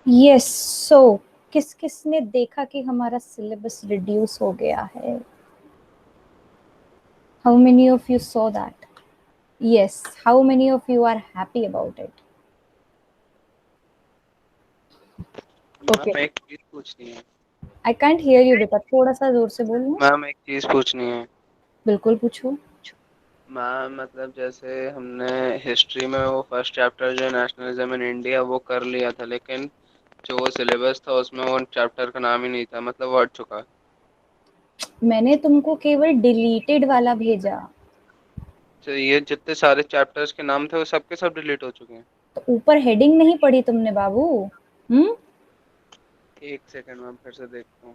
Yes, सो किस किसने देखा कि हमारा सिलेबस रिड्यूस हो गया है? How many of you saw that? Yes, how many of you are happy about it? Okay, ma'am एक चीज पूछनी है। आई कांट हियर यू बेटा, थोड़ा सा जोर से बोलो। मैम एक चीज पूछनी है। बिल्कुल पूछो। मैम मतलब जैसे हमने हिस्ट्री में वो फर्स्ट चैप्टर जो नेशनलिज्म इन इंडिया वो कर लिया था, लेकिन जो वो सिलेबस था उसमें वो चैप्टर का नाम ही नहीं था, मतलब हट चुका है। मैंने तुमको केवल डिलीटेड वाला भेजा। तो ये जितने सारे चैप्टर्स के नाम थे वो सबके सब डिलीट हो चुके हैं। तो ऊपर हेडिंग नहीं पढ़ी तुमने बाबू? हम्म। एक सेकंड मैम फिर से देखता हूँ।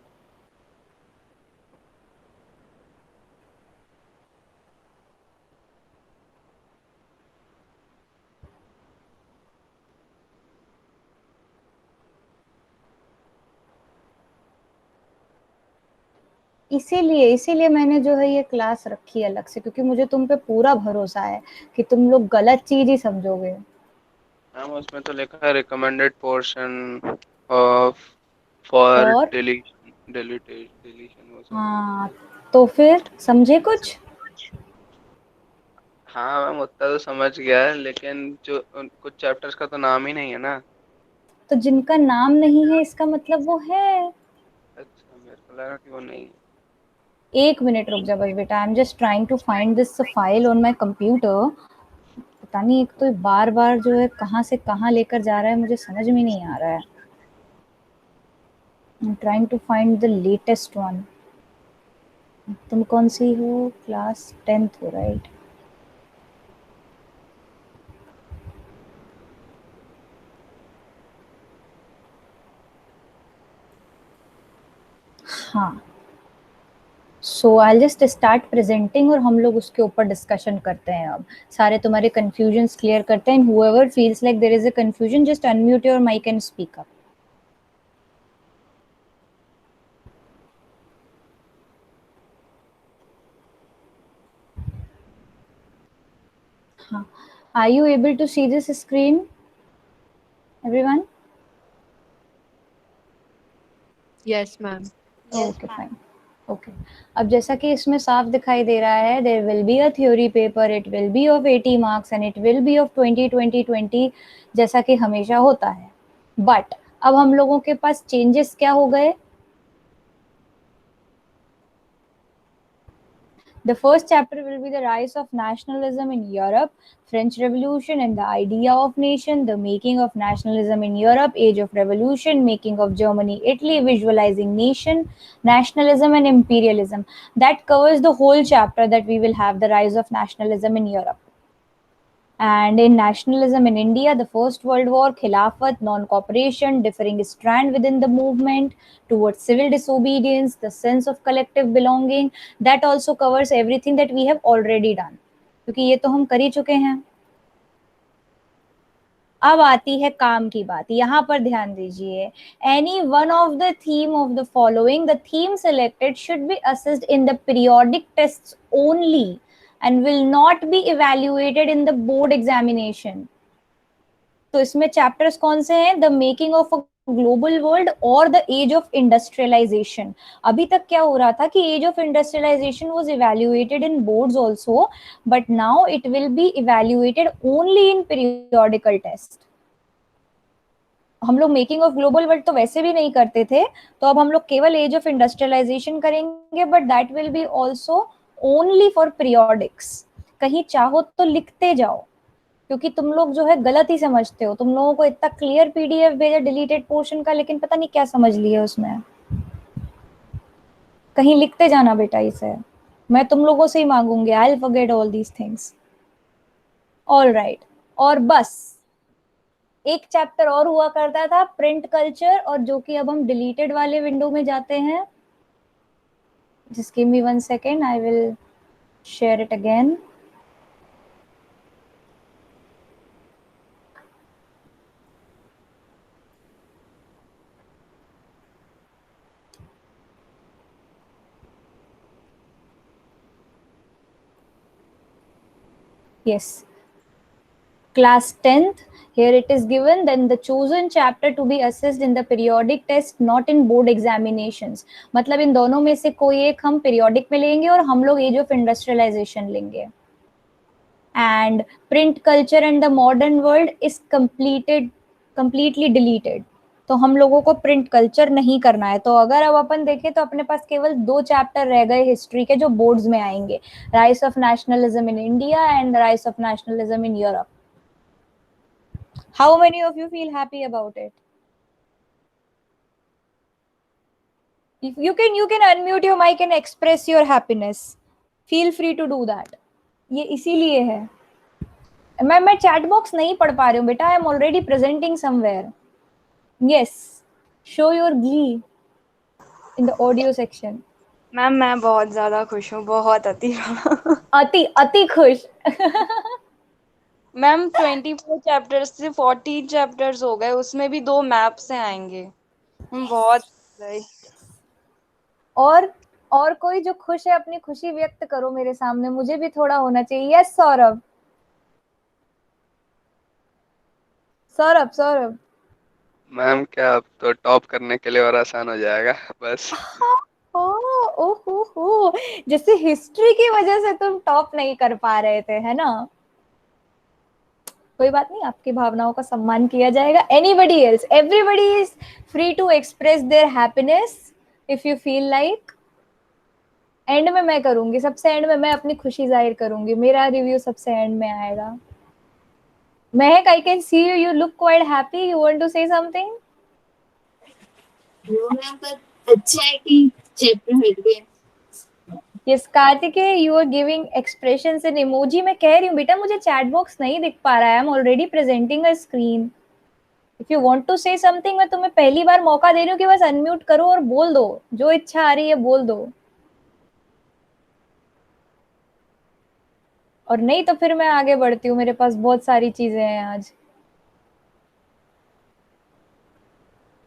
इसीलिए मैंने जो है ये क्लास रखी अलग से, क्योंकि मुझे तुम पे पूरा भरोसा है कि तुम लोग गलत चीज ही समझोगे। मैम उसमें तो लिखा है रिकमेंडेड पोर्शन ऑफ फॉर और डिलीशन वो सब। हाँ, तो फिर समझे कुछ? हाँ मैम उतना तो समझ गया है, लेकिन जो कुछ चैप्टर्स का तो नाम ही नहीं है ना। तो जिनका नाम नहीं है इसका मतलब वो है। अच्छा मेरे को लगा कि वो नहीं है। एक मिनट रुक जा बस बेटा, I am just trying to find this file on my computer. पता नहीं, एक तो बार बार जो है कहाँ से कहाँ लेकर जा रहा है, मुझे समझ में नहीं आ रहा है। I am trying to find the latest one. तुम कौन सी हो? क्लास 10th हो, राइट? हाँ, so I just start presenting और हम लोग उसके ऊपर डिस्कशन करते हैं। अब सारे तुम्हारे कंफ्यूजन्स क्लियर करते हैं। whoever feels like there is a confusion, just unmute your mic and speak up. हाँ, are you able to see this screen, everyone? Yes, ma'am. Okay fine. Okay, अब जैसा कि इसमें साफ दिखाई दे रहा है, there will be a theory paper, it will be of 80 marks and it will be of 20 जैसा कि हमेशा होता है। बट अब हम लोगों के पास चेंजेस क्या हो गए? The first chapter will be the rise of nationalism in Europe, French Revolution and the idea of nation, the making of nationalism in Europe, age of revolution, making of Germany, Italy, visualizing nation, nationalism and imperialism. That covers the whole chapter that we will have the rise of nationalism in Europe. And in nationalism in India, the First World War, Khilafat, non-cooperation, differing strand within the movement towards civil disobedience, the sense of collective belonging, that also covers everything that we have already done. क्योंकि ये तो हम कर ही चुके हैं। अब आती है काम की बात, यहाँ पर ध्यान दीजिए। Any one of the theme of the following, the theme selected should be assessed in the periodic test only and will not be evaluated in the board examination. तो इसमें चैप्टर्स कौन से हैं? The making of a global world और the age of industrialisation. अभी तक क्या हो रहा था कि age of industrialisation was evaluated in boards also, but now it will be evaluated only in periodical test. हम लोग मेकिंग ऑफ ग्लोबल वर्ल्ड तो वैसे भी नहीं करते थे, तो अब हम लोग केवल एज ऑफ इंडस्ट्रियलाइजेशन करेंगे, but that will be also only for periodics. कहीं चाहो तो लिखते जाओ, क्योंकि तुम लोग जो है गलत ही समझते हो। तुम लोगों को इतना क्लियर पीडीएफ भेजा डिलीटेड पोर्शन का, लेकिन पता नहीं क्या समझ लिया उसमें। कहीं लिखते जाना बेटा इसे, मैं तुम लोगों से ही मांगूंगी। I will forget all these things. All right, और बस एक चैप्टर और हुआ करता था, प्रिंट कल्चर, और जो कि अब हम डिलीटेड वाले विंडो में जाते हैं। Just give me 1 second, I will share it again. Yes, class 10th Here it is given, then the chosen chapter to be assessed in the periodic test, not in board examinations. मतलब इन दोनों में से कोई एक हम periodic में लेंगे और हम लोग age of industrialization लेंगे. And print culture and the modern world is completely deleted. तो हम लोगों को प्रिंट कल्चर नहीं करना है. तो अगर अब अपन देखें तो अपने पास केवल 2 चैप्टर रह गए हिस्ट्री के जो बोर्ड्स में आएंगे, rise of nationalism in India and rise of nationalism in Europe. How many of you feel happy about it? If you can unmute your mic and express your happiness. Feel free to do that. ये इसीलिए है. मैं chat box नहीं पढ़ पा रही हूँ बेटा. I am already presenting somewhere. Yes, show your Glee in the audio section. Ma'am मैं बहुत ज्यादा खुश हूँ, बहुत अति अति खुश. मैम 24 चैप्टर्स से 40 चैप्टर्स हो गए, उसमें भी 2 मैप से आएंगे. हम बहुत और कोई जो खुश है अपनी खुशी व्यक्त करो मेरे सामने. मुझे भी थोड़ा होना चाहिए. यस सौरभ. सौरभ मैम क्या अब तो टॉप करने के लिए और आसान हो जाएगा बस. ओहो, जैसे हिस्ट्री की वजह से तुम टॉप नहीं कर पा रहे थे, है ना? कोई बात नहीं, आपकी भावनाओं का सम्मान किया जाएगा. Anybody else, everybody is free to express their happiness if you feel like. End में मैं करूंगी, सबसे एंड में मैं अपनी खुशी जाहिर करूंगी. मेरा रिव्यू सबसे एंड में आएगा. Mahak, I can see you, you look quite happy. You want to say something? अच्छा है कि चैप्टर हट गया. Yes Kartikeya, you are giving expressions in emoji. मैं कह रही हूँ बेटा मुझे चैट बॉक्स नहीं दिख पा रहा है. I am already presenting a screen. If you want to say something, मैं तुम्हें पहली बार मौका दे रही हूँ कि बस अनम्यूट करो और बोल दो. जो इच्छा आ रही है बोल दो. और नहीं तो फिर मैं आगे बढ़ती हूँ. मेरे पास बहुत सारी चीजें हैं आज.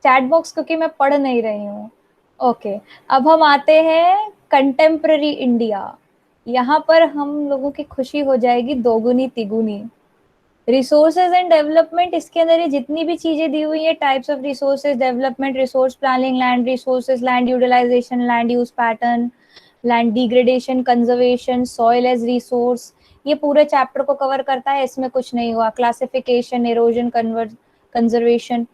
चैट बॉक्स क्योंकि मैं पढ़ नहीं रही हूँ. ओके, अब हम आते हैं कंटेम्पररी इंडिया. यहाँ पर हम लोगों की खुशी हो जाएगी दोगुनी तिगुनी. रिसोर्सेज एंड डेवलपमेंट, इसके अंदर ये जितनी भी चीजें दी हुई है, types of resources, development, resource planning, land resources, land utilisation, land use pattern, land degradation, conservation, soil as resource, ये पूरे चैप्टर को कवर करता है. इसमें कुछ नहीं हुआ. Classification, erosion, conservation.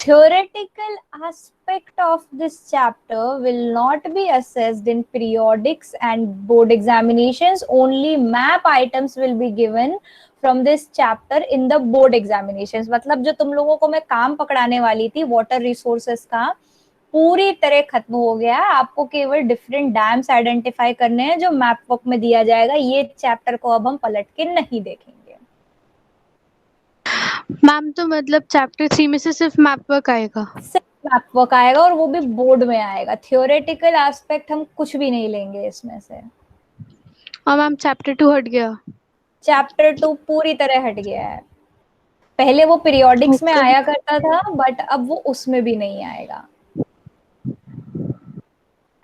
Theoretical aspect of this chapter will not be assessed in periodics and board examinations. Only map items will be given from this chapter in the board examinations. मतलब जो तुम लोगों को मैं काम पकड़ाने वाली थी वाटर रिसोर्सेस का, पूरी तरह खत्म हो गया. आपको केवल डिफरेंट डैम्स आइडेंटिफाई करने हैं जो मैप वर्क में दिया जाएगा. ये चैप्टर को अब हम पलट के नहीं देखेंगे. मैम तो मतलब चैप्टर 3 में से सिर्फ मैप वर्क आएगा? सिर्फ मैप वर्क आएगा और वो भी बोर्ड में आएगा. थियोरेटिकल एस्पेक्ट हम कुछ भी नहीं लेंगे इसमें से. और मैम चैप्टर 2 हट गया? चैप्टर 2 पूरी तरह हट गया है. पहले वो पीरियोडिक्स में आया करता था बट अब वो उसमें भी नहीं आएगा.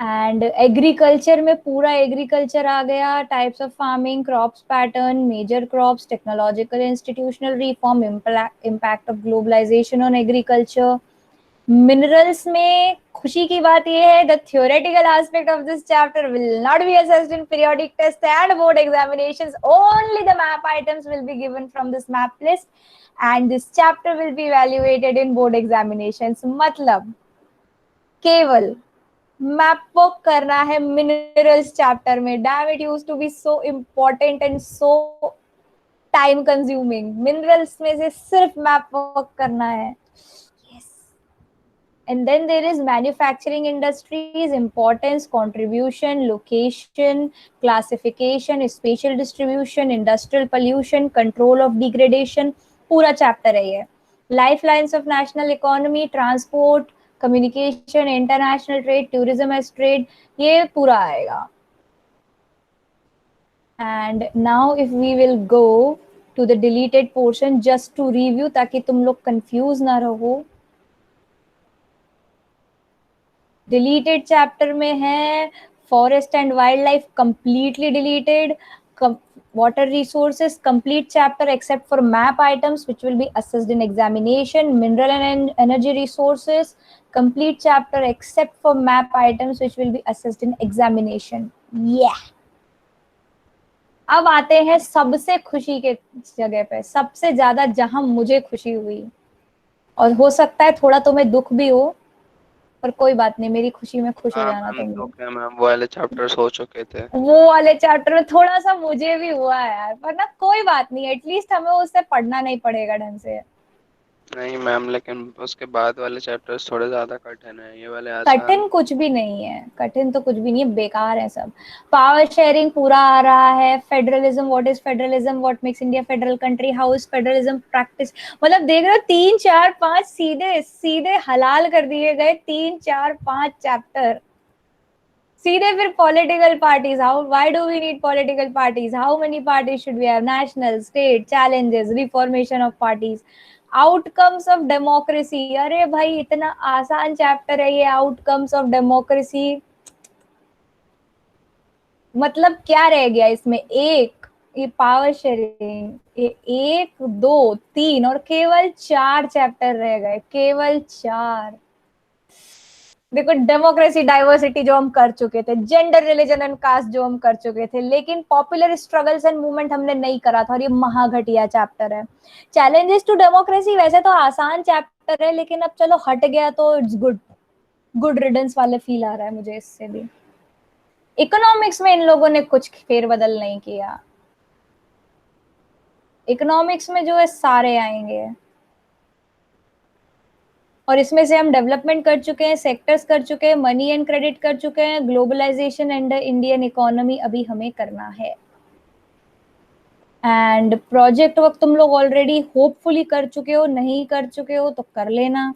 एंड एग्रीकल्चर में पूरा एग्रीकल्चर आ गया. Types of farming, crops pattern, major crops, technological institutional reform, impact of globalisation on agriculture. Minerals में खुशी की बात यह है, the theoretical aspect of this chapter will not be assessed in periodic test and board examinations. Only the map items will be given from this map list and this chapter will be evaluated in board examinations. मतलब केवल map work करना है minerals chapter में. Damn, it used to be so important and so time consuming. Minerals में से सिर्फ map work करना है. And then there is manufacturing industries, importance, contribution, location, classification, spatial distribution, industrial pollution, control of degradation. पूरा chapter है ये. Lifelines of national economy, transport, communication, international trade, tourism as trade, ये पूरा आएगा. And now if we will go to the deleted portion just to review ताकि तुम लोग confuse ना रहो. डिलीटेड चैप्टर में है forest and wild life, completely deleted. water resources complete chapter except for map items which will be assessed in examination. Mineral and energy resources complete chapter except for map items which will be assessed in examination. Yeah. अब आते हैं सबसे खुशी के जगह पे, सबसे ज्यादा जहां मुझे खुशी हुई, और हो सकता है थोड़ा तुम्हें दुख भी हो, पर कोई बात नहीं, मेरी खुशी में खुश हो हाँ जाना मैम, तुम तो लोग। क्या मैम, वो वाले चैप्टर्स हो चुके थे। वो वाले चैप्टर में थोड़ा सा मुझे भी हुआ है यार, पर ना कोई बात नहीं, एटलीस्ट हमें उससे पढ़ना नहीं पड़ेगा ढंग से। नहीं मैम, लेकिन उसके बाद वाले चैप्टर्स थोड़े ज्यादा कठिन है, ये वाले आसान। कठिन कुछ भी नहीं है, कठिन तो कुछ भी नहीं है, बेकार है सब। पावर शेयरिंग पूरा आ रहा है, federalism, what is federalism, what makes India federal country, how is federalism practice. मतलब देख रहे हो 3 4 5 सीधे सीधे हलाल कर दिए गए, 3 4 5 चैप्टर सीधे। फिर political parties, how why do we need political parties, how many parties should we have, national state challenges, reformation of parties, outcomes of democracy. अरे भाई इतना आसान चैप्टर है ये, आउटकम्स ऑफ डेमोक्रेसी। मतलब क्या रह गया इसमें, एक ये पावर शेयरिंग, ये 1 2 3 और केवल 4 चैप्टर रह गए, केवल 4। देखो डेमोक्रेसी डाइवर्सिटी जो हम कर चुके थे, जेंडर रिलीजन एंड कास्ट जो हम कर चुके थे, लेकिन पॉपुलर स्ट्रगल्स एंड मूवमेंट हमने नहीं करा था, और ये महाघटिया चैप्टर है। चैलेंजेस टू डेमोक्रेसी वैसे तो आसान चैप्टर है, लेकिन अब चलो हट गया तो इट्स गुड, गुड रिडंस वाला फील आ रहा है मुझे इससे भी। इकोनॉमिक्स में इन लोगों ने कुछ फेरबदल नहीं किया, इकोनॉमिक्स में जो है सारे आएंगे, और इसमें से हम डेवलपमेंट कर चुके हैं, सेक्टर्स कर चुके हैं, मनी एंड क्रेडिट कर चुके हैं, ग्लोबलाइजेशन एंड इंडियन इकोनॉमी अभी हमें करना है। एंड प्रोजेक्ट वर्क तुम लोग ऑलरेडी होपफुली कर चुके हो, नहीं कर चुके हो तो कर लेना,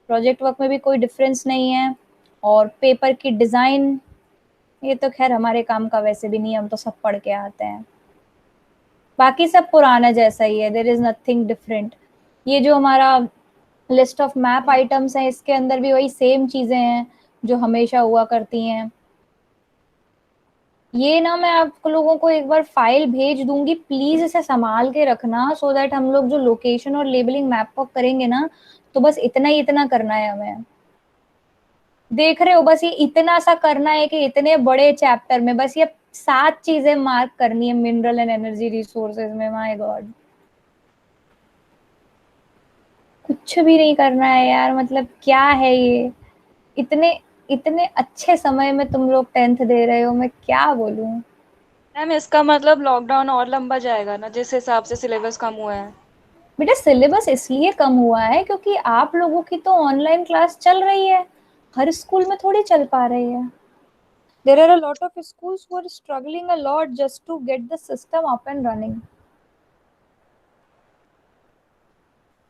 प्रोजेक्ट वर्क में भी कोई डिफरेंस नहीं है। और पेपर की डिजाइन, ये तो खैर हमारे काम का वैसे भी नहीं, हम तो सब पढ़ के आते हैं, बाकी सब पुराना जैसा ही है, देयर इज नथिंग डिफरेंट। ये जो हमारा लिस्ट ऑफ मैप आइटम्स है, इसके अंदर भी वही सेम चीजें हैं जो हमेशा हुआ करती हैं। ये ना मैं आप लोगों को एक बार फाइल भेज दूंगी, प्लीज इसे संभाल के रखना, सो दैट हम लोग जो लोकेशन और लेबलिंग मैप वर्क करेंगे ना, तो बस इतना ही इतना करना है हमें। देख रहे हो, बस ये इतना सा करना है कि इतने बड़े चैप्टर में बस ये 7 चीजें मार्क करनी है मिनरल एंड एनर्जी रिसोर्सेज में। माय गॉड, कुछ भी नहीं करना है यार, मतलब क्या है ये, इतने इतने अच्छे समय में तुम लोग 10th दे रहे हो, मैं क्या बोलूं। मैम इसका मतलब लॉकडाउन और लंबा जाएगा ना, जिस हिसाब से सिलेबस कम हुआ है। बेटा सिलेबस इसलिए कम हुआ है क्योंकि आप लोगों की तो ऑनलाइन क्लास चल रही है, हर स्कूल में थोड़ी चल पा रही है। There are a lot of schools who are struggling a lot just to get the system up and running.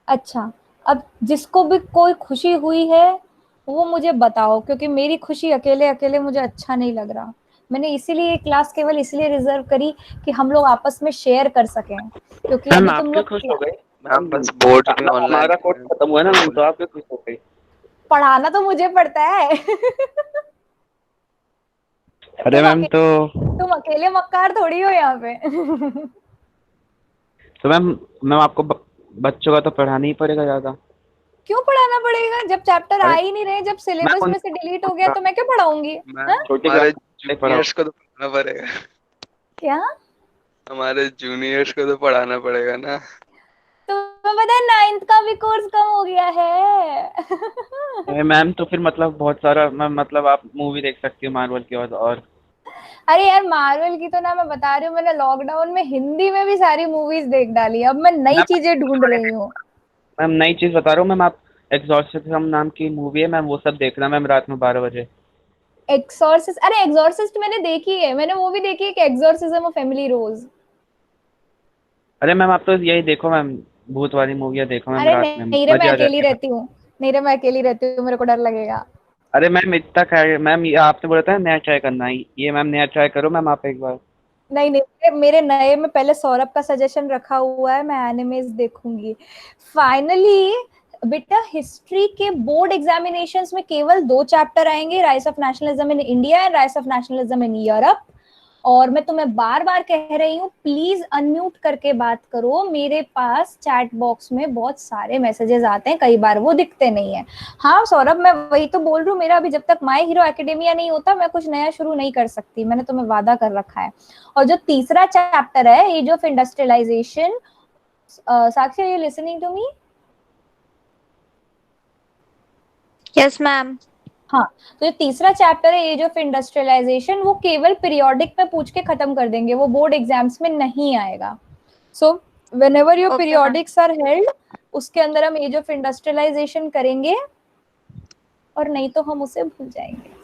अच्छा, अब जिसको भी कोई खुशी हुई है वो मुझे बताओ, क्योंकि मेरी खुशी अकेले अकेले मुझे अच्छा नहीं लग रहा। मैंने इसीलिए क्लास केवल इसलिए रिजर्व करी कि हम लोग आपस में शेयर कर सकें, क्योंकि मैम अभी आप तुम क्यों लोग खुश हो गए? मैम बस बोर्ड भी मतलब ऑनलाइन हमारा कोर्स खत्म हुआ ना मैम, तो आप क्यों खुश हो गए? पढ़ाना तो मुझे पड़ता है। अरे मैम तो तुम अकेले मक्कार थोड़ी हो यहाँ पे। मैम मैम आपको बच्चों का तो पढ़ाना ही पड़ेगा ज्यादा। क्यों पढ़ाना पड़ेगा, जब चैप्टर आ अरे ही नहीं रहे, जब मैम सिलेबस में से डिलीट हो गया तो मैं क्यों पढ़ाऊंगी। मैम हाँ? छोटी हमारे क्लास में पढ़ाओ। जूनियर्स को तो पढ़ाना पड़ेगा, क्या हमारे जूनियर्स को तो पढ़ाना पड़ेगा ना। तुम्हें पता है 9th का भी कोर्स कम हो गया है। अरे मैम तो फिर मतलब बहुत सारा मैम, मतलब आप मूवी देख सकती हो मार्वल की, और अरे यार मार्वल की तो ना मैं बता रही हूँ, मैंने लॉकडाउन में हिंदी में भी सारी मूवीज देख डाली, अब मैं नई मैम चीजें ढूंढ रही हूँ। मैम नई चीज बता रहा हूँ मैम, आप एग्जॉर्सिज्म नाम की मूवी है मैम, वो सब देखना मैम रात में 12 बजे। एक्सॉर्सिस्ट, अरे एक्सॉर्सिस्ट मैंने देखी है, मैंने वो भी देखी है कि एक्सॉर्सिज्म ऑफ एमिली रोज। अरे मैम आप तो यही देखो मैम, भूत वाली मूवियाँ देखो मैम अरे रात में, नहीं रे, मैं मजे आ अकेली जाएंगे मैम। रहती हूँ, नहीं रे मैं अकेली रहती हूँ, मेरे को डर लगेगा। अरे मैम इतना क्या मैम, ये आपने बोला था नया ट्राई करना है, ये मैम नया ट्राई करो मैम आप एक बार। नहीं नहीं, मेरे नए में पहले सौरभ का सजेशन रखा हुआ है, मैं एनिमेज देखूंगी फाइनली। बेटा हिस्ट्री के बोर्ड एग्जामिनेशंस में केवल 2 चैप्टर आएंगे, rise of nationalism in India and rise of nationalism in Europe. और मैं तुम्हें बार बार कह रही हूँ, प्लीज अनम्यूट करके बात करो। मेरे पास चैट बॉक्स में बहुत सारे मैसेजेस आते हैं, कई बार वो दिखते नहीं है। हाँ सौरभ, मैं वही तो बोल रही हूँ, मेरा अभी जब तक माय हीरो एकेडेमिया नहीं होता मैं कुछ नया शुरू नहीं कर सकती, मैंने तुम्हें वादा कर रखा है। और जो तीसरा चैप्टर है, age of industrialisation, Sakshi, are you listening to me? Yes ma'am. हाँ, तो जो तीसरा चैप्टर है एज ऑफ इंडस्ट्रियलाइजेशन, वो केवल पीरियोडिक में पूछ के खत्म कर देंगे, वो बोर्ड एग्जाम्स में नहीं आएगा। So whenever your Okay, periodics are held, उसके अंदर हम एज ऑफ इंडस्ट्रियलाइजेशन करेंगे, और नहीं तो हम उसे भूल जाएंगे।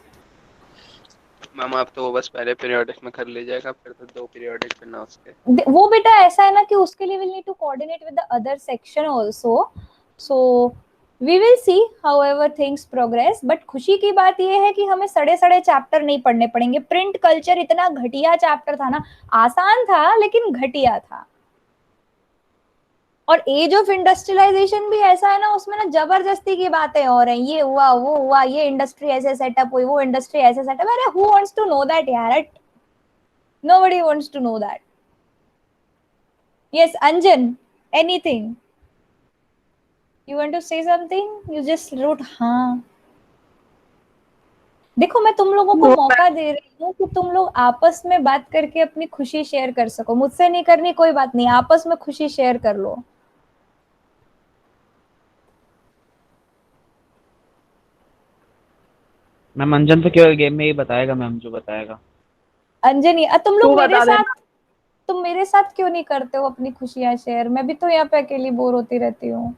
मैम आप तो वो बस पहले पीरियोडिक में कर लीजिएगा, फिर तो 2 पीरियोडिक करना उसके। वो बेटा ऐसा है ना कि उसके लिए will need to coordinate with the other section also, so we will see how ever things progress. But खुशी की बात यह है कि हमें सड़े सड़े चैप्टर नहीं पढ़ने पड़ेंगे। प्रिंट कल्चर इतना घटिया चैप्टर था ना, आसान था लेकिन घटिया था। और एज ऑफ इंडस्ट्रियलाइजेशन भी ऐसा है ना, उसमें ना जबरदस्ती की बातें हो रही, ये हुआ वो हुआ, ये इंडस्ट्री ऐसे सेटअप हुई, वो इंडस्ट्री ऐसे सेटअप। अरे who wants to know that यार? Nobody wants to know that. Yes Anjan, anything? You want to say something? You just wrote हाँ। देखो मैं तुम लोगों को मौका दे रही हूँ कि तुम लोग आपस में बात करके अपनी खुशी शेयर कर सको। मुझसे नहीं करनी कोई बात नहीं, आपस में खुशी शेयर कर लो। मैम अंजन तो केवल गेम में ही बताएगा मैम, जो बताएगा। अंजनी, तुम लोग तू मेरे बता दे। साथ, तुम मेरे साथ क्यों नहीं करते हो अपनी खुशियां शेयर? मैं भी तो यहाँ पे अकेली बोर होती रहती हूँ।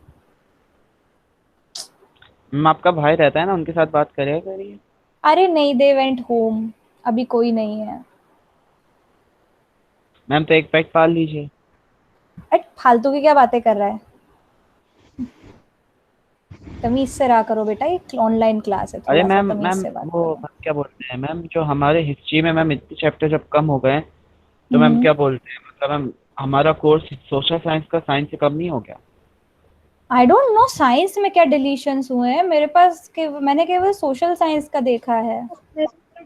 मैम आपका भाई रहता है ना, उनके साथ बात करिए। अरे नहीं, दे वेंट होम, अभी कोई नहीं है। मैम तो एक पेट पाल लीजिए। अट फालतू की क्या बातें कर रहा है? तमीज से रहा करो बेटा, ये ऑनलाइन क्लास है, अरे थोड़ा सा मैम तमीज मैम से बात वो करो। मैम क्या बोलते हैं मैम, जो हमारे हिस्ट्री में मैम इतने चैप्टर जब कम हो गए तो मैम क्या बोलते हैं, मतलब मैम हमारा कोर्स सोशल साइंस का साइंस से कम नहीं हो गया? आई डोंट नो साइंस में क्या डिलीशंस हुए हैं, मेरे पास मैंने केवल सोशल साइंस का देखा है।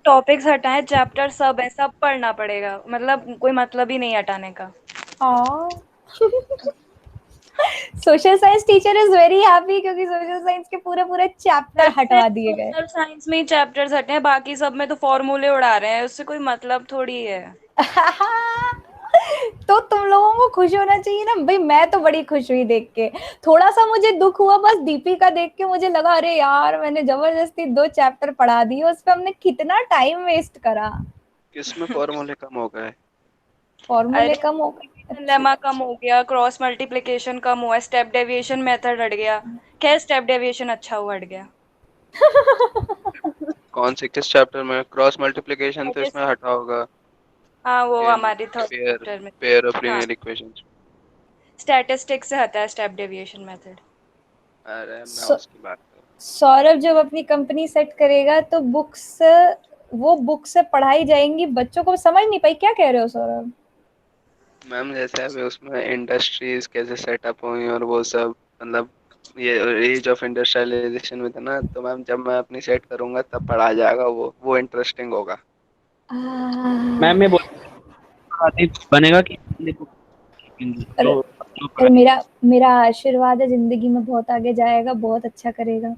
टॉपिक्स हटाए, चैप्टर सब है, सब पढ़ना पड़ेगा, मतलब कोई मतलब ही नहीं हटाने का। Social science teacher is very happy क्योंकि सोशल साइंस के पूरे पूरे चैप्टर हटवा दिए गए। सोशल साइंस में ही चैप्टर्स हटे हैं, बाकी सब में तो फॉर्मूले उड़ा रहे हैं, उससे कोई मतलब थोड़ी है। तो तुम लोगों को खुश होना चाहिए ना भाई, मैं तो बड़ी खुश हुई देख के। थोड़ा सा मुझे दुख हुआ बस दीपिका देख के, मुझे लगा अरे यार मैंने जबरदस्ती 2 चैप्टर पढ़ा दिए, उस पर हमने कितना टाइम वेस्ट करा। किसमें फॉर्मूले कम हो गए? फॉर्मूले कम हो गए, लेमा कम हो गया, क्रॉस मल्टीप्लिकेशन कम हुआ, स्टेप डेविएशन मेथड हट गया। खैर स्टेप डेविएशन अच्छा हुआ हट गया। कौन से किस चैप्टर में? क्रॉस मल्टीप्लिकेशन तो इसमें हटा होगा। हाँ वो ये हमारी थर्ड पेयर चैप्टर में। पेयर ऑफ हाँ, लीनियर इक्वेशंस। स्टैटिस्टिक्स से हटा है स्टेप डेविएशन मेथड। अरे मैं सो- उसकी बात कर रहा सौरभ जब अपनी कंपनी सेट करेगा तो वो बुक से पढ़ाई जाएंगी बच्चों को। समझ नहीं पाई, क्या कह रहे हो सौरभ? हूँ। मैम जैसे अभी उसमें इंडस्ट्रीज कैसे सेटअप हुई और वो सब, मतलब ये एज ऑफ इंडस्ट्रियलाइजेशन में था ना, तो मैम जब मैं अपनी सेट करूंगा तब पढ़ा जाएगा, वो इंटरेस्टिंग होगा। मैम ये बोल बनेगा कि अरे जो जो अरे मेरा मेरा आशीर्वाद है, जिंदगी में बहुत आगे जाएगा, बहुत अच्छा करेगा।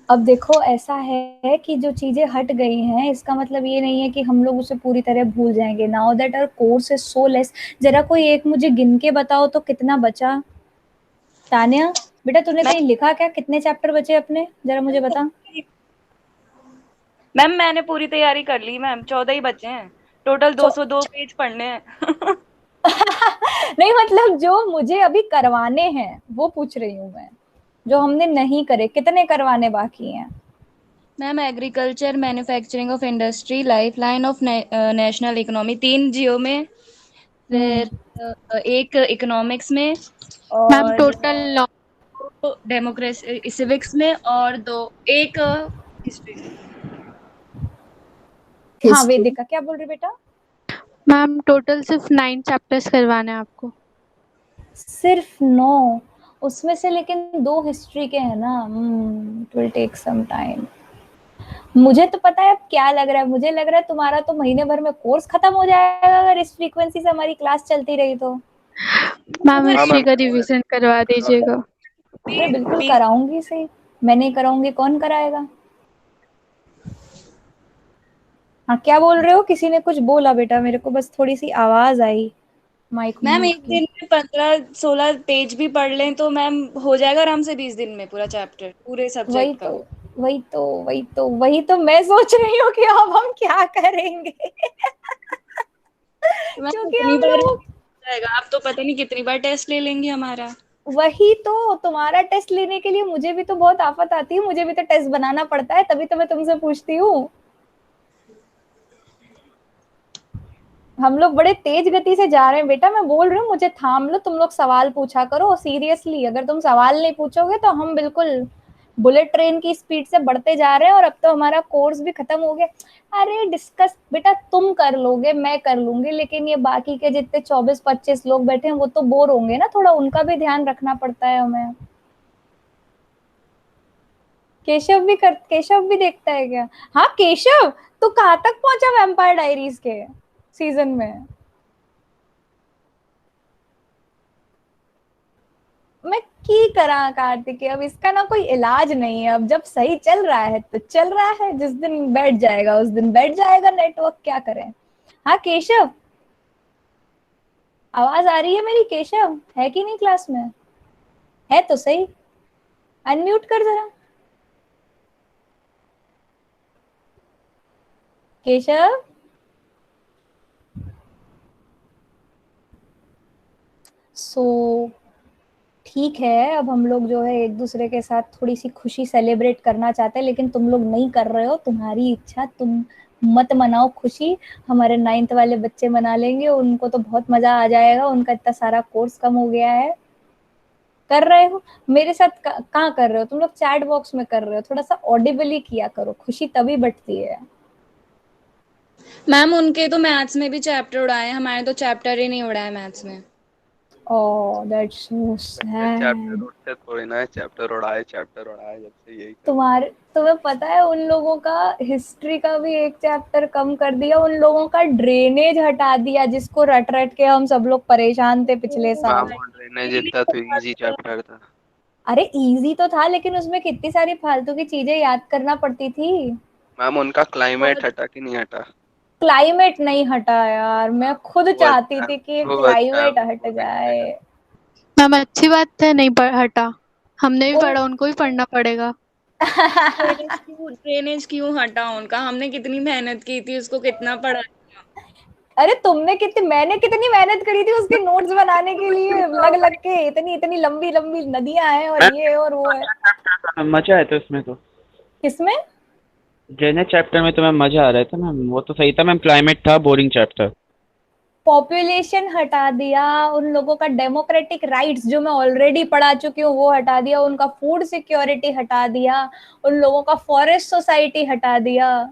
अब देखो ऐसा है कि जो चीजें हट गई हैं इसका मतलब ये नहीं है कि हम लोग उसे पूरी तरह भूल जाएंगे। Now that our course is so less. जरा कोई एक मुझे गिन के बताओ तो कितना बचा। तान्या बेटा, तूने कहीं लिखा क्या कितने चैप्टर बचे अपने? जरा मुझे बता। मैम मैंने पूरी तैयारी कर ली मैम, 14 ही बचे हैं टोटल, 202 पेज पढ़ने हैं। नहीं मतलब जो मुझे अभी करवाने हैं वो पूछ रही हूँ मैं, जो हमने नहीं करे कितने करवाने बाकी हैं? Ma'am agriculture, manufacturing of industry, life line of national economy, 3 जियो में, फिर एक इकोनॉमिक्स में, मैम और टोटल डेमोक्रेसी सिविक्स में, और एक हिस्ट्री में। हाँ वेदिका क्या बोल रही बेटा? मैम टोटल सिर्फ 9 चैप्टर्स करवाने हैं आपको। सिर्फ 9? उसमें से लेकिन 2 हिस्ट्री के हैं ना, it will take some time. मुझे तो पता है अब क्या लग रहा है, मुझे लग रहा है तुम्हारा तो महीने भर में कोर्स खत्म हो जाएगा अगर इस फ्रीक्वेंसी से हमारी क्लास चलती रही तो। मैम हाँ हिस्ट्री मैम, का रिवीजन करवा दीजिएगा। अरे बिल्कुल कराऊंगी, सही मैं नहीं कराऊंगी कौन कराएगा। हाँ क्या बोल रहे हो, किसी ने कुछ बोला बेटा, मेरे को बस थोड़ी सी आवाज आई माइक मैम म्यूट एक की। दिन में 15-16 पेज भी पढ़ लें तो मैम हो जाएगा आराम से 20 दिन में पूरा चैप्टर पूरे वही सब्जेक्ट तो का। वही तो मैं सोच रही हूँ कि अब हम क्या करेंगे तो मैम क्योंकि कितनी हम बार लोग जाएगा, आप तो पता नहीं कितनी बार टेस्ट ले लेंगे हमारा। वही तो, तुम्हारा टेस्ट लेने के लिए मुझे भी तो बहुत आफत आती है, मुझे भी तो टेस्ट बनाना पड़ता है, तभी तो मैं तुमसे पूछती हूँ। हम लोग बड़े तेज गति से जा रहे हैं बेटा, मैं बोल रही हूँ मुझे थाम लो, तुम लोग सवाल पूछा करो सीरियसली, अगर तुम सवाल नहीं पूछोगे तो हम बिल्कुल बुलेट ट्रेन की स्पीड से बढ़ते जा रहे हैं और अब तो हमारा कोर्स भी खत्म हो गया। अरे डिस्कस बेटा तुम कर लोगे मैं कर लूंगी, लेकिन ये बाकी के जितने 24-25 लोग बैठे हैं वो तो बोर होंगे ना, थोड़ा उनका भी ध्यान रखना पड़ता है हमें। केशव भी देखता है क्या? हाँ केशव, तू कहाँ तक पहुंचा वैम्पायर डायरीज के सीजन में? मैं की करा कार्तिक, अब इसका ना कोई इलाज नहीं है, अब जब सही चल रहा है तो चल रहा है, जिस दिन बैठ जाएगा उस दिन बैठ जाएगा नेटवर्क, क्या करें। हाँ केशव, आवाज आ रही है मेरी? केशव है कि नहीं क्लास में? है तो सही, अनम्यूट कर जरा केशव। सो ठीक है, अब हम लोग जो है एक दूसरे के साथ थोड़ी सी खुशी सेलिब्रेट करना चाहते हैं, लेकिन तुम लोग नहीं कर रहे हो, तुम्हारी इच्छा, तुम मत मनाओ खुशी, हमारे 9th वाले बच्चे मना लेंगे, उनको तो बहुत मजा आ जाएगा, उनका इतना सारा कोर्स कम हो गया है। कर रहे हो मेरे साथ? कहाँ कर रहे हो तुम लोग? चैट बॉक्स में कर रहे हो, थोड़ा सा ऑडिबली किया करो, खुशी तभी बढ़ती है। मैम उनके तो मैथ्स में भी चैप्टर उड़ाए, हमारे तो चैप्टर ही नहीं उड़ाए मैथ्स में। Oh that's so chapter sad. उठते थोड़ी ना है, चैप्टर उड़ाए जब से यही चल रहा है। तुम्हारे तुम्हें पता है उन लोगों का हिस्ट्री का भी एक चैप्टर कम कर दिया, उन लोगों का ड्रेनेज हटा दिया, जिसको रट रट के हम सब लोग परेशान थे पिछले मैम साल। वो ड्रेनेज इतना तो इजी चैप्टर था। अरे इजी तो था, लेकिन उसमें कितनी सारी फालतू की चीजें याद करना पड़ती थी। मैम उनका क्लाइमेट हटा कि नहीं हटा? क्लाइमेट नहीं हटा यार, मैं खुद वो चाहती अच्छा है, थी कि वो अच्छा है, क्लाइमेट वो हट होना जाए। चाहिए। मैम अच्छी बात है, नहीं हटा, हमने भी उन पढ़ा, उनको भी पढ़ना पड़ेगा। ड्रेनेज क्यों हटा उनका, हमने कितनी मेहनत की थी, उसको कितना पढ़ा। अरे मैंने कितनी मेहनत करी थी उसके नोट्स बनाने के लिए, लग लग के, इतनी इतनी लंबी लंबी नदियां हैं और ये और वो है। मैम मजा आया था उसमें तो, किसमें? ड्रेनेज चैप्टर में तो मैम मजा आ रहा था मैम, वो तो सही था मैम, क्लाइमेट था बोरिंग चैप्टर। पॉपुलेशन हटा दिया, उन लोगों का डेमोक्रेटिक राइट्स जो मैं ऑलरेडी पढ़ा चुकी हूँ वो हटा दिया, उनका फूड सिक्योरिटी हटा दिया, उन लोगों का फॉरेस्ट सोसाइटी हटा दिया।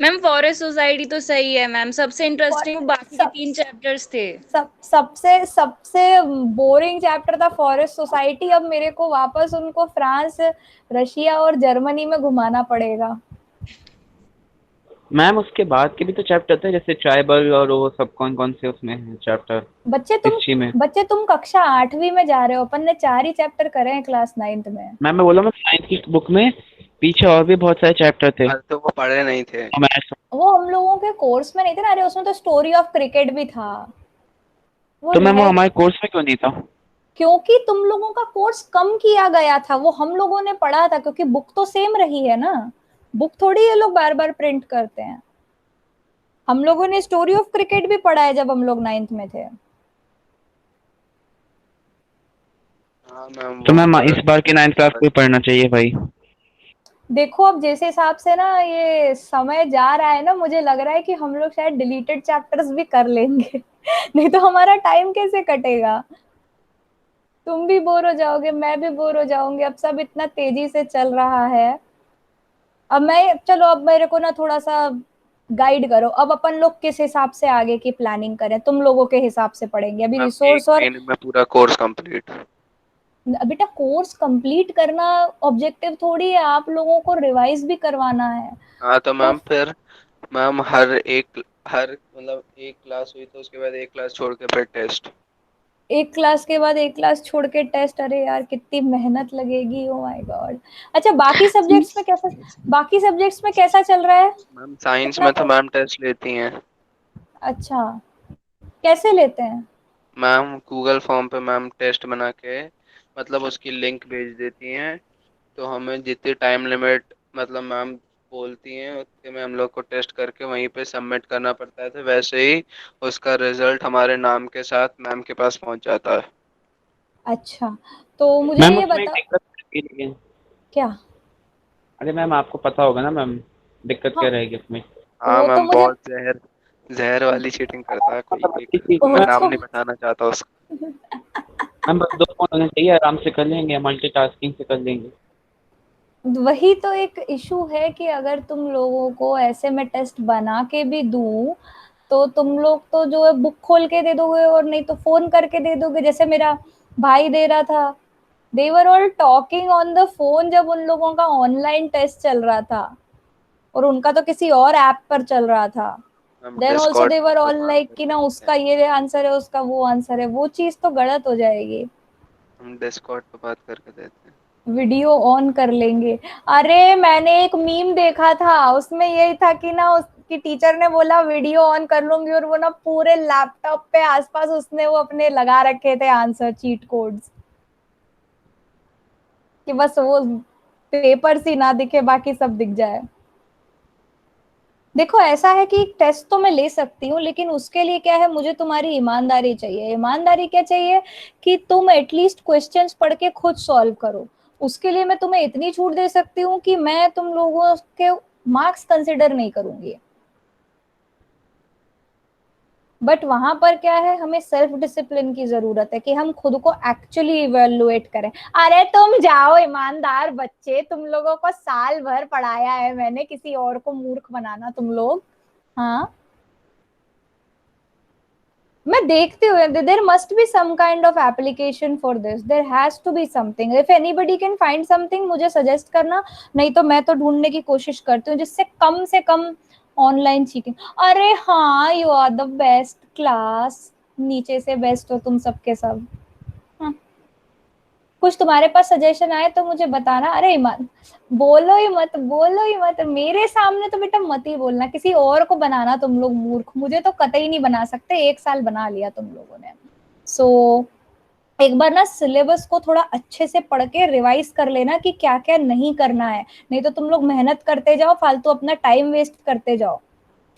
मैम फॉरेस्ट सोसाइटी तो सही है मैम, सबसे और इंटरेस्टिंग बाकी के सब 3 चैप्टर्स थे। सबसे सबसे बोरिंग चैप्टर था फॉरेस्ट सोसाइटी, अब मेरे को वापस उनको फ्रांस, रशिया और जर्मनी में घुमाना पड़ेगा। मैम उसके बाद के भी तो चैप्टर थे, जैसे ट्राइबल और वो सब, कौन कौन से उसमें है चैप्टर बच्चे तुम हिस्ट्री में? बच्चे तुम कक्षा 8वीं में जा रहे हो, अपन ने 4 ही चैप्टर करे हैं क्लास 9th में। मैम मैं बोला मैं साइंस की बुक में पीछे और भी बहुत सारे चैप्टर थे। आज तो वो पढ़े नहीं थे। वो हम लोगों के कोर्स में नहीं थे ना, अरे उसमें तो स्टोरी ऑफ क्रिकेट भी था, वो तो मैम वो रह हमारे कोर्स में क्यों नहीं था? क्योंकि तुम लोगों का कोर्स कम किया गया था, वो हम लोगों ने पढ़ा था, क्योंकि बुक तो सेम रही है ना, बुक थोड़ी ये लोग बार बार प्रिंट करते हैं। हम लोगों ने स्टोरी ऑफ क्रिकेट भी पढ़ा है जब हम लोग 9th में थे। हाँ मैम तो वो मैम पढ़। इस बार की 9th क्लास को ही पढ़ना चाहिए भाई। देखो अब जिस हिसाब से ना ये समय जा रहा है ना, मुझे लग रहा है कि हम लोग शायद डिलीटेड चैप्टर्स भी कर लेंगे नहीं तो हमारा टाइम कैसे कटेगा? तुम भी बोर हो जाओगे, मैं भी बोर हो जाऊंगी, अब सब इतना तेजी से चल रहा है। अब मेरे को ना थोड़ा सा गाइड करो, अब अपन लोग किस हिसाब से आगे की प्लानिंग करें, तुम लोगों के हिसाब से पढ़ेंगे अभी मैम एक रिसोर्स और महीने में पूरा कोर्स कंप्लीट। बेटा कोर्स कंप्लीट करना ऑब्जेक्टिव थोड़ी है, आप लोगों को रिवाइज भी करवाना है। हाँ तो तो मैम फिर मैम हर मतलब एक क्लास हुई तो उसके बाद एक क्लास छोड़ के फिर टेस्ट। एक क्लास के बाद एक क्लास छोड़ के टेस्ट, अरे यार कितनी मेहनत लगेगी, ओ माय गॉड। अच्छा बाकी सब्जेक्ट्स में कैसा चल रहा है? मैम साइंस कितना में तो कुछ? मैम टेस्ट लेती हैं। अच्छा, कैसे लेते हैं? मैम गूगल फॉर्म पे मैम टेस्ट बना के मतलब उसकी लिंक भेज देती हैं, तो हमें जितनी टाइम लिमिट मतलब मैम बोलती हैं उतने में हम लोग को टेस्ट करके वहीं पे सबमिट करना पड़ता है, तो वैसे ही उसका रिजल्ट हमारे नाम के साथ मैम के पास पहुंच जाता है। अच्छा, तो मुझे मैम ये उसमें एक बता। दिक्कत रहेगी लेकिन। क्या? अरे मैम आपको पता होगा ना मैम, दिक्कत क्या हाँ, रहेगी उसमें? हाँ वो तो मैम मुझे। बहुत जहर जहर वाली चीटिंग करता है कोई मतलब एक। इस चीज मैं में नाम वो नहीं बताना चाहता उसका। हम बस 2 फोन होने चाहिए, आराम से कर लेंगे, मल्टीटास्किंग से कर लेंगे। वही तो एक इशू है कि अगर तुम लोगों को ऐसे में टेस्ट बना के भी दूं, तो तुम लोग तो जो है बुक खोल के दे दोगे और नहीं तो फोन करके दे दोगे, जैसे मेरा भाई दे रहा था। They were all talking on the phone जब उन लोगों का ऑनलाइन टेस्ट चल रहा था, और उनका तो किसी और ऐप पर चल रहा था। हम देन ऑल्सो डिस्कॉर्ड दे पे वर तो ऑल बात लाइक कर कि ना सकते उसका हैं। ये आंसर है, उसका वो आंसर है, वो चीज तो गलत हो जाएगी। हम डिस्कॉर्ड पे बात करके देते हैं। वीडियो ऑन कर लेंगे। अरे मैंने एक मीम देखा था, उसमें यही था कि ना उसकी टीचर ने बोला वीडियो ऑन कर लूंगी, और वो ना पूरे लैपटॉप पे आसपास उसने वो अपने लगा रखे थे आंसर चीट कोड्स, कि बस वो पेपर सी ना दिखे, बाकी सब दिख जाए। देखो ऐसा है कि टेस्ट तो मैं ले सकती हूँ, लेकिन उसके लिए क्या है, मुझे तुम्हारी ईमानदारी चाहिए। ईमानदारी क्या चाहिए? कि तुम एटलीस्ट क्वेश्चंस पढ़ के खुद सॉल्व करो। उसके लिए मैं तुम्हें इतनी छूट दे सकती हूँ कि मैं तुम लोगों के मार्क्स कंसिडर नहीं करूंगी। बट वहां पर क्या है, हमें सेल्फ डिसिप्लिन की जरूरत है कि हम खुद को एक्चुअली इवेलुएट करें। अरे तुम जाओ ईमानदार बच्चे, तुम लोगों को साल भर पढ़ाया है मैंने, किसी और को मूर्ख बनाना तुम लोग। हाँ, मैं देखती हूँ there must be some kind of application for this, there has to be something, if anybody can find something मुझे सजेस्ट करना। नहीं तो मैं तो ढूंढने की कोशिश करती हूँ जिससे कम से कम ऑनलाइन चीटिंग। अरे हाँ, you are the best class, नीचे से बेस्ट हो तुम सबके सब। हाँ, कुछ तुम्हारे पास सजेशन आए तो मुझे बताना। अरे ईमान, बोलो ही मत, बोलो ही मत मेरे सामने, तो बेटा मत ही बोलना, किसी और को बनाना तुम लोग मूर्ख, मुझे तो कतई नहीं बना सकते, 1 साल बना लिया तुम लोगों ने। सो एक बार ना सिलेबस को थोड़ा अच्छे से पढ़ के रिवाइज कर लेना कि क्या क्या नहीं करना है, नहीं तो तुम लोग मेहनत करते जाओ, फालतू अपना टाइम वेस्ट करते जाओ।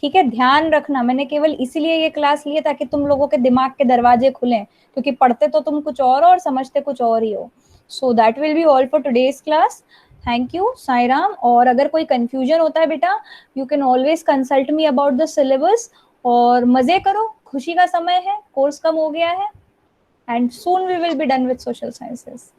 ठीक है, ध्यान रखना, मैंने केवल इसलिए ये क्लास ली है ताकि तुम लोगों के दिमाग के दरवाजे खुलें, क्योंकि पढ़ते तो तुम कुछ और समझते कुछ और ही हो। So that will be all for today's class. Thank you Sai Ram. और अगर कोई कंफ्यूजन होता है बेटा, you can always consult me about the syllabus. और मजे करो, खुशी का समय है, कोर्स कम हो गया है, and soon we will be done with social sciences.